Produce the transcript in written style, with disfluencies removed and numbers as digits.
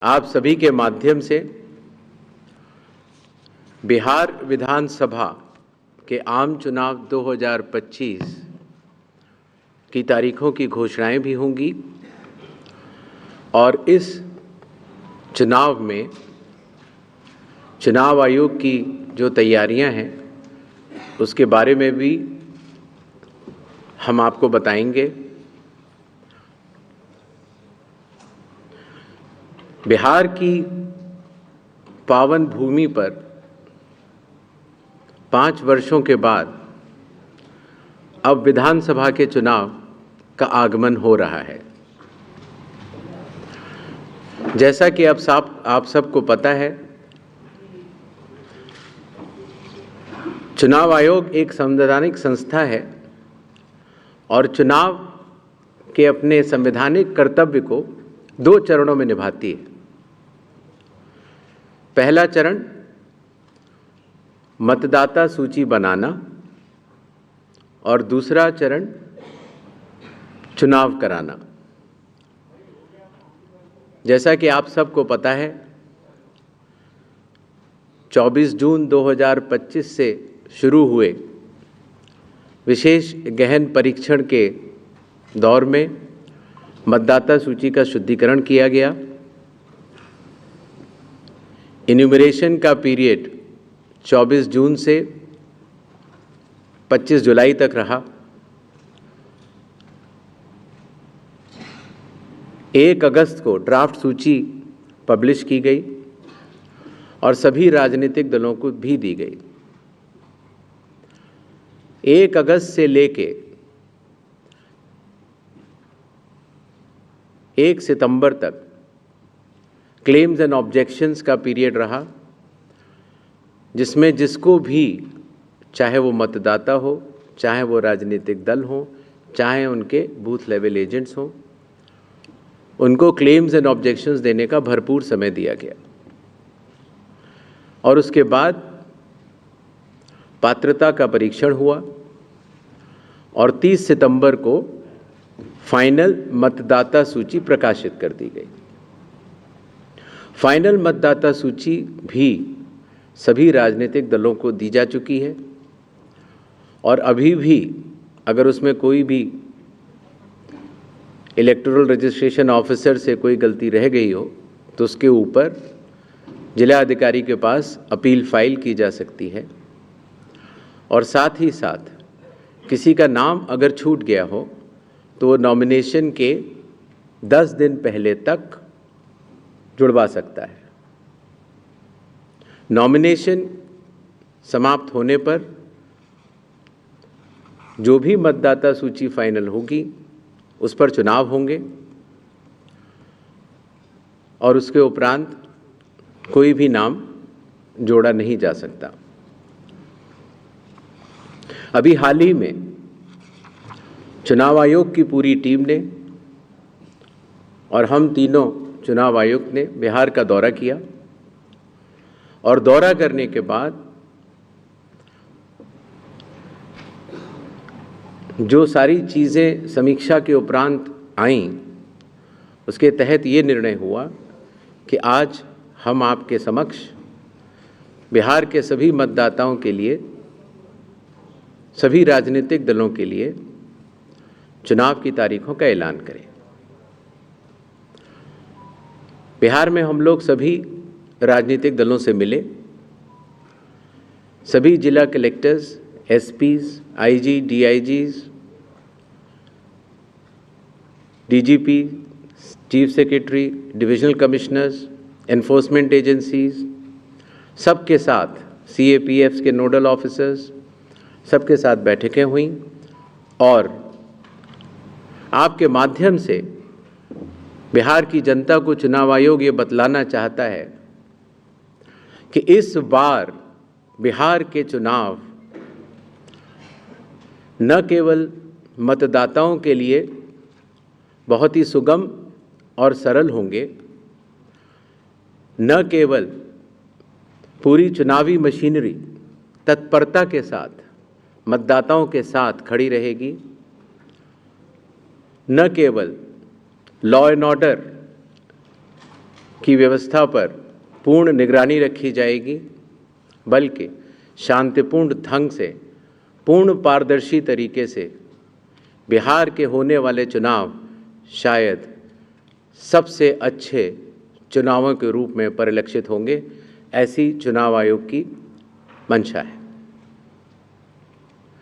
आप सभी के माध्यम से बिहार विधानसभा के आम चुनाव 2025 की तारीखों की घोषणाएं भी होंगी और इस चुनाव में चुनाव आयोग की जो तैयारियां हैं उसके बारे में भी हम आपको बताएंगे। बिहार की पावन भूमि पर 5 वर्षों के बाद अब विधानसभा के चुनाव का आगमन हो रहा है। जैसा कि आप सबको पता है, चुनाव आयोग एक संवैधानिक संस्था है और चुनाव के अपने संवैधानिक कर्तव्य को 2 चरणों में निभाती है। पहला चरण मतदाता सूची बनाना और दूसरा चरण चुनाव कराना। जैसा कि आप सबको पता है, 24 जून 2025 से शुरू हुए विशेष गहन परीक्षण के दौर में मतदाता सूची का शुद्धिकरण किया गया। इन्यूमरेशन का पीरियड 24 जून से 25 जुलाई तक रहा। 1 अगस्त को ड्राफ्ट सूची पब्लिश की गई और सभी राजनीतिक दलों को भी दी गई। 1 अगस्त से लेके 1 सितंबर तक क्लेम्स एंड ऑब्जेक्शंस का पीरियड रहा, जिसमें जिसको भी, चाहे वो मतदाता हो, चाहे वो राजनीतिक दल हो, चाहे उनके बूथ लेवल एजेंट्स हों, उनको क्लेम्स एंड ऑब्जेक्शंस देने का भरपूर समय दिया गया। और उसके बाद पात्रता का परीक्षण हुआ और 30 सितंबर को फाइनल मतदाता सूची प्रकाशित कर दी गई। फाइनल मतदाता सूची भी सभी राजनीतिक दलों को दी जा चुकी है और अभी भी अगर उसमें कोई भी इलेक्टोरल रजिस्ट्रेशन ऑफिसर से कोई गलती रह गई हो तो उसके ऊपर जिला अधिकारी के पास अपील फाइल की जा सकती है। और साथ ही साथ किसी का नाम अगर छूट गया हो तो वो नॉमिनेशन के 10 दिन पहले तक जुड़वा सकता है। नॉमिनेशन समाप्त होने पर जो भी मतदाता सूची फाइनल होगी उस पर चुनाव होंगे और उसके उपरांत कोई भी नाम जोड़ा नहीं जा सकता। अभी हाल ही में चुनाव आयोग की पूरी टीम ने और हम तीनों चुनाव आयुक्त ने बिहार का दौरा किया और दौरा करने के बाद जो सारी चीज़ें समीक्षा के उपरांत आईं, उसके तहत ये निर्णय हुआ कि आज हम आपके समक्ष बिहार के सभी मतदाताओं के लिए, सभी राजनीतिक दलों के लिए चुनाव की तारीखों का ऐलान करें। बिहार में हम लोग सभी राजनीतिक दलों से मिले, सभी जिला collectors, SPs, IG, DIGs, DGP, chief secretary, divisional commissioners, enforcement agencies, सबके साथ सीएपीएफ्स के नोडल ऑफिसर्स, सबके साथ बैठकें हुई और आपके माध्यम से बिहार की जनता को चुनाव आयोग ये बतलाना चाहता है कि इस बार बिहार के चुनाव न केवल मतदाताओं के लिए बहुत ही सुगम और सरल होंगे, न केवल पूरी चुनावी मशीनरी तत्परता के साथ मतदाताओं के साथ खड़ी रहेगी, न केवल लॉ एंड ऑर्डर की व्यवस्था पर पूर्ण निगरानी रखी जाएगी, बल्कि शांतिपूर्ण ढंग से, पूर्ण पारदर्शी तरीके से बिहार के होने वाले चुनाव शायद सबसे अच्छे चुनावों के रूप में परिलक्षित होंगे, ऐसी चुनाव आयोग की मंशा है।